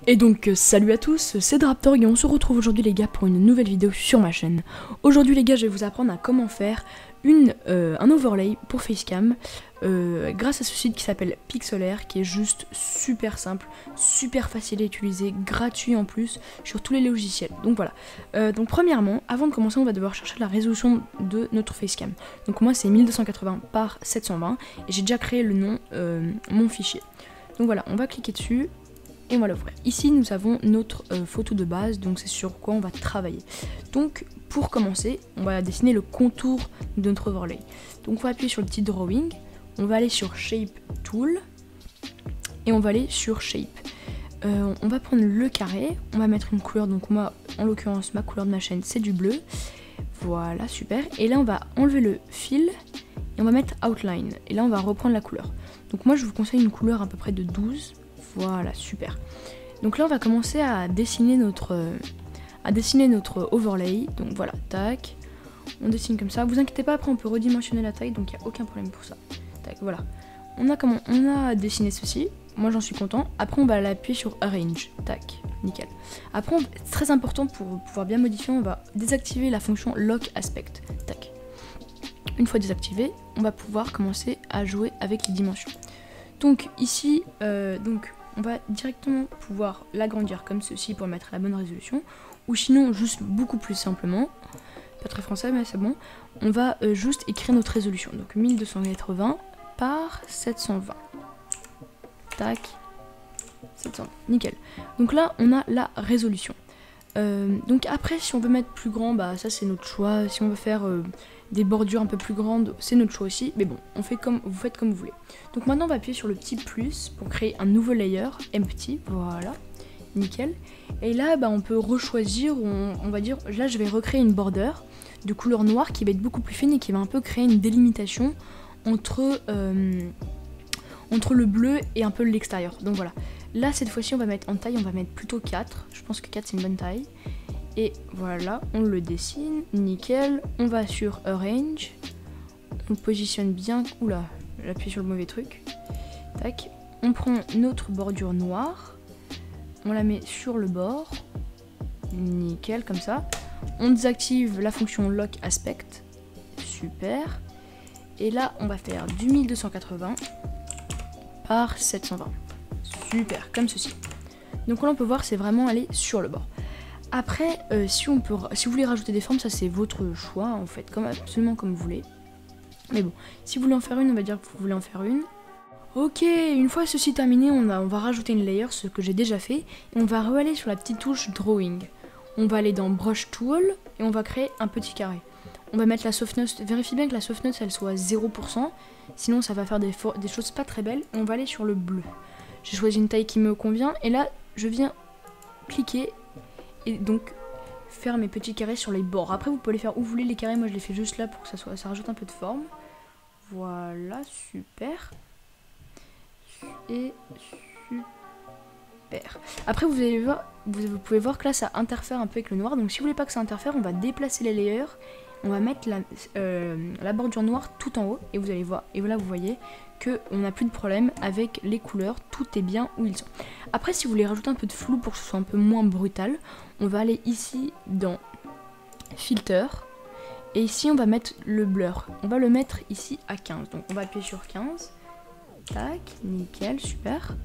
Et donc salut à tous, c'est Draptorg et on se retrouve aujourd'hui les gars pour une nouvelle vidéo sur ma chaîne. Aujourd'hui les gars je vais vous apprendre à comment faire un overlay pour Facecam grâce à ce site qui s'appelle Pixelaire, qui est juste super simple, super facile à utiliser, gratuit en plus sur tous les logiciels. Donc voilà, donc premièrement avant de commencer on va devoir chercher la résolution de notre Facecam. Donc moi c'est 1280 par 720 et j'ai déjà créé le nom, mon fichier. Donc voilà, on va cliquer dessus et on va l'ouvrir. Ici nous avons notre photo de base, donc c'est sur quoi on va travailler. Donc pour commencer, on va dessiner le contour de notre overlay. Donc on va appuyer sur le petit drawing, on va aller sur Shape Tool et on va aller sur Shape. On va prendre le carré, on va mettre une couleur, donc moi en l'occurrence ma couleur de ma chaîne c'est du bleu. Voilà, super. Et là on va enlever le fil et on va mettre Outline. Et là on va reprendre la couleur. Donc moi je vous conseille une couleur à peu près de 12. Voilà, super. Donc là on va commencer à dessiner notre overlay. Donc voilà, tac. On dessine comme ça. Vous inquiétez pas, après on peut redimensionner la taille, donc il n'y a aucun problème pour ça. Tac, voilà. On a dessiné ceci. Moi j'en suis content. Après on va l'appuyer sur Arrange. Tac, nickel. Après, c'est très important pour pouvoir bien modifier, on va désactiver la fonction Lock Aspect. Tac. Une fois désactivé, on va pouvoir commencer à jouer avec les dimensions. Donc ici, on va directement pouvoir l'agrandir comme ceci pour mettre la bonne résolution, ou sinon juste beaucoup plus simplement, pas très français mais c'est bon, on va juste écrire notre résolution. Donc 1280 par 720. Tac, 720, nickel. Donc là on a la résolution. Donc après si on veut mettre plus grand, bah ça c'est notre choix. Si on veut faire des bordures un peu plus grandes, c'est notre choix aussi. Mais bon, vous faites comme vous voulez. Donc maintenant on va appuyer sur le petit plus pour créer un nouveau layer, empty, voilà, nickel. Et là bah, on peut rechoisir, on va dire, là je vais recréer une border de couleur noire qui va être beaucoup plus fine et qui va un peu créer une délimitation entre le bleu et un peu l'extérieur. Donc voilà. Là cette fois-ci on va mettre en taille, on va mettre plutôt 4. Je pense que 4 c'est une bonne taille. Et voilà, on le dessine, nickel. On va sur Arrange. On positionne bien. Oula, j'appuie sur le mauvais truc. Tac. On prend notre bordure noire. On la met sur le bord. Nickel, comme ça. On désactive la fonction Lock Aspect. Super. Et là, on va faire du 1280 par 720. Super, comme ceci. Donc là on peut voir c'est vraiment aller sur le bord. Après si vous voulez rajouter des formes, ça c'est votre choix en fait, absolument comme vous voulez. Mais bon, si vous voulez en faire une, on va dire que vous voulez en faire une. Ok, une fois ceci terminé, on va rajouter une layer, ce que j'ai déjà fait. Et on va aller sur la petite touche Drawing. On va aller dans Brush Tool et on va créer un petit carré. On va mettre la softness, vérifiez bien que la softness elle soit 0%, sinon ça va faire des choses pas très belles. Et on va aller sur le bleu. J'ai choisi une taille qui me convient et là je viens cliquer et donc faire mes petits carrés sur les bords. Après vous pouvez les faire où vous voulez les carrés, moi je les fais juste là pour que ça rajoute un peu de forme. Voilà, super. Et super. Après vous pouvez voir que là ça interfère un peu avec le noir, donc si vous voulez pas que ça interfère, on va déplacer les layers. On va mettre la bordure noire tout en haut et vous allez voir, et là vous voyez qu'on n'a plus de problème avec les couleurs, tout est bien où ils sont. Après si vous voulez rajouter un peu de flou pour que ce soit un peu moins brutal, on va aller ici dans Filter et ici on va mettre le blur, on va le mettre ici à 15, donc on va appuyer sur 15, tac, nickel, super.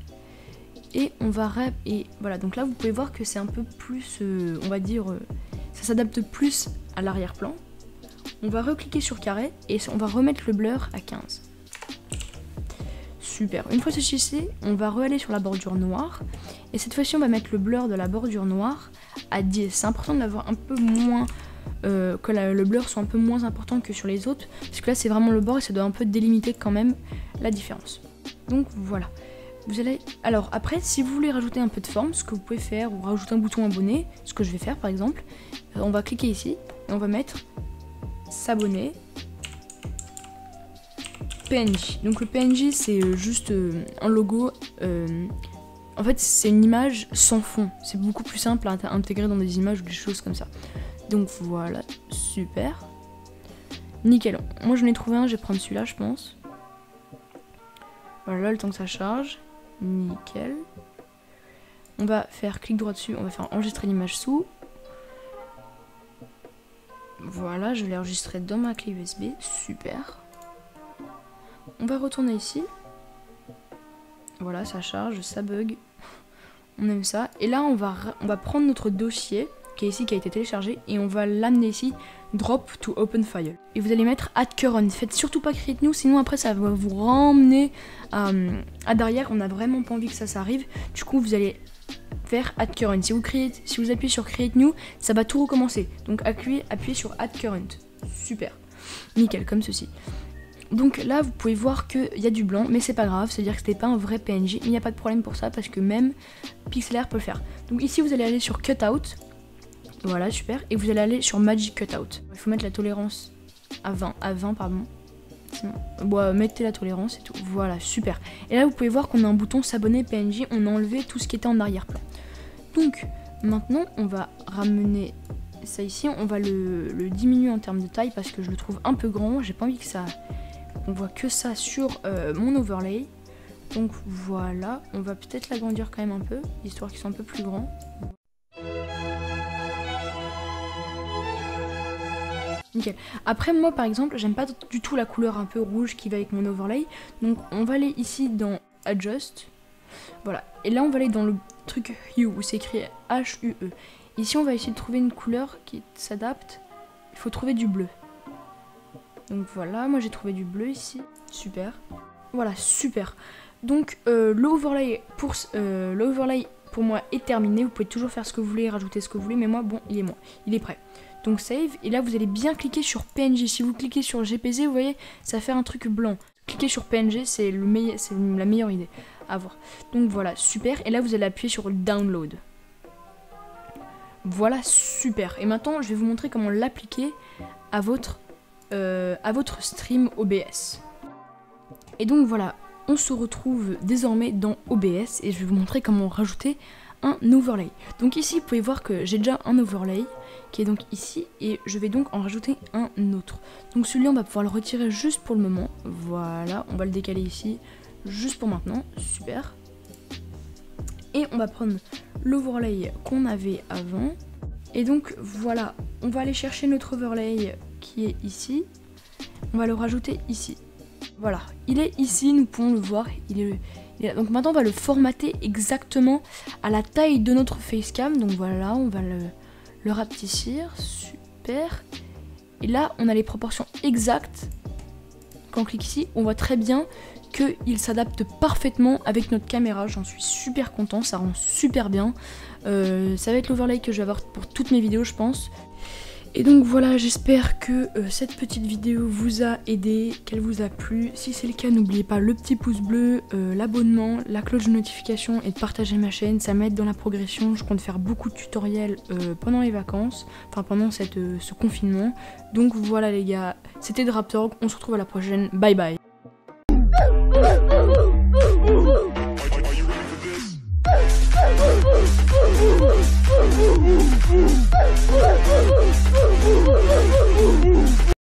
Et on va et voilà, donc là vous pouvez voir que c'est un peu plus, on va dire, ça s'adapte plus à l'arrière-plan. On va recliquer sur carré et on va remettre le blur à 15. Super. Une fois ceci fait, on va aller sur la bordure noire. Et cette fois-ci, on va mettre le blur de la bordure noire à 10. C'est important de l'avoir un peu moins, que le blur soit un peu moins important que sur les autres. Parce que là, c'est vraiment le bord et ça doit un peu délimiter quand même la différence. Donc voilà. Alors après, si vous voulez rajouter un peu de forme, ce que vous pouvez faire, ou rajouter un bouton abonné, ce que je vais faire par exemple, on va cliquer ici et on va mettre s'abonner, PNG. Donc le PNG c'est juste un logo, en fait c'est une image sans fond, c'est beaucoup plus simple à intégrer dans des images ou des choses comme ça. Donc voilà, super, nickel. Moi j'en ai trouvé un, je vais prendre celui-là je pense. Voilà, le temps que ça charge, nickel. on va faire clic droit dessus, on va faire enregistrer l'image sous. Voilà, je l'ai enregistré dans ma clé USB, super. On va retourner ici. Voilà, ça charge, ça bug. On aime ça. Et là, on va prendre notre dossier qui est ici, qui a été téléchargé, et on va l'amener ici, drop to open file. Et vous allez mettre add current. Faites surtout pas create new, sinon après ça va vous ramener à derrière. On n'a vraiment pas envie que ça arrive. Du coup, vous allez faire add current. Si vous appuyez sur create new, ça va tout recommencer. Donc appuyez sur add current. Super. Nickel, comme ceci. Donc là, vous pouvez voir qu'il y a du blanc, mais c'est pas grave, c'est-à-dire que c'était pas un vrai PNG. Il n'y a pas de problème pour ça, parce que même Pixlr peut le faire. Donc ici, vous allez aller sur cutout. Voilà, super. Et vous allez aller sur Magic Cutout. Il faut mettre la tolérance à 20, pardon. Sinon, bon, mettez la tolérance et tout. Voilà, super. Et là, vous pouvez voir qu'on a un bouton s'abonner PNJ. On a enlevé tout ce qui était en arrière-plan. Donc, maintenant, on va ramener ça ici. On va le diminuer en termes de taille parce que je le trouve un peu grand. J'ai pas envie que ça... On voit que ça sur mon overlay. Donc, voilà. On va peut-être l'agrandir quand même un peu, histoire qu'il soit un peu plus grand. Nickel. Après moi par exemple j'aime pas du tout la couleur un peu rouge qui va avec mon overlay. Donc on va aller ici dans Adjust. Voilà. Et là on va aller dans le truc Hue où c'est écrit H-U-E. Ici on va essayer de trouver une couleur qui s'adapte. Il faut trouver du bleu. Donc voilà, moi j'ai trouvé du bleu ici. Super. Voilà, super. Donc l'overlay pour moi est terminé. Vous pouvez toujours faire ce que vous voulez, rajouter ce que vous voulez. Mais moi bon il est prêt. Donc save, et là vous allez bien cliquer sur PNG. Si vous cliquez sur GPZ, vous voyez, ça fait un truc blanc. Cliquez sur PNG, c'est la meilleure idée à voir. Donc voilà, super. Et là vous allez appuyer sur Download. Voilà, super. Et maintenant, je vais vous montrer comment l'appliquer à votre stream OBS. Et donc voilà, on se retrouve désormais dans OBS et je vais vous montrer comment rajouter un overlay. Donc ici, vous pouvez voir que j'ai déjà un overlay qui est donc ici et je vais donc en rajouter un autre. Donc celui-là, on va pouvoir le retirer juste pour le moment. Voilà, on va le décaler ici juste pour maintenant. Super. Et on va prendre l'overlay qu'on avait avant. Et donc voilà, on va aller chercher notre overlay qui est ici. On va le rajouter ici. Voilà, il est ici, nous pouvons le voir. Il est là. Donc maintenant on va le formater exactement à la taille de notre facecam. Donc voilà, on va le rapetissir. Super. Et là on a les proportions exactes. Quand on clique ici, on voit très bien qu'il s'adapte parfaitement avec notre caméra. J'en suis super content, ça rend super bien. Ça va être l'overlay que je vais avoir pour toutes mes vidéos, je pense. Et donc voilà, j'espère que cette petite vidéo vous a aidé, qu'elle vous a plu. Si c'est le cas, n'oubliez pas le petit pouce bleu, l'abonnement, la cloche de notification et de partager ma chaîne. Ça m'aide dans la progression. Je compte faire beaucoup de tutoriels pendant les vacances, enfin pendant ce confinement. Donc voilà les gars, c'était Draptorg, on se retrouve à la prochaine. Bye bye.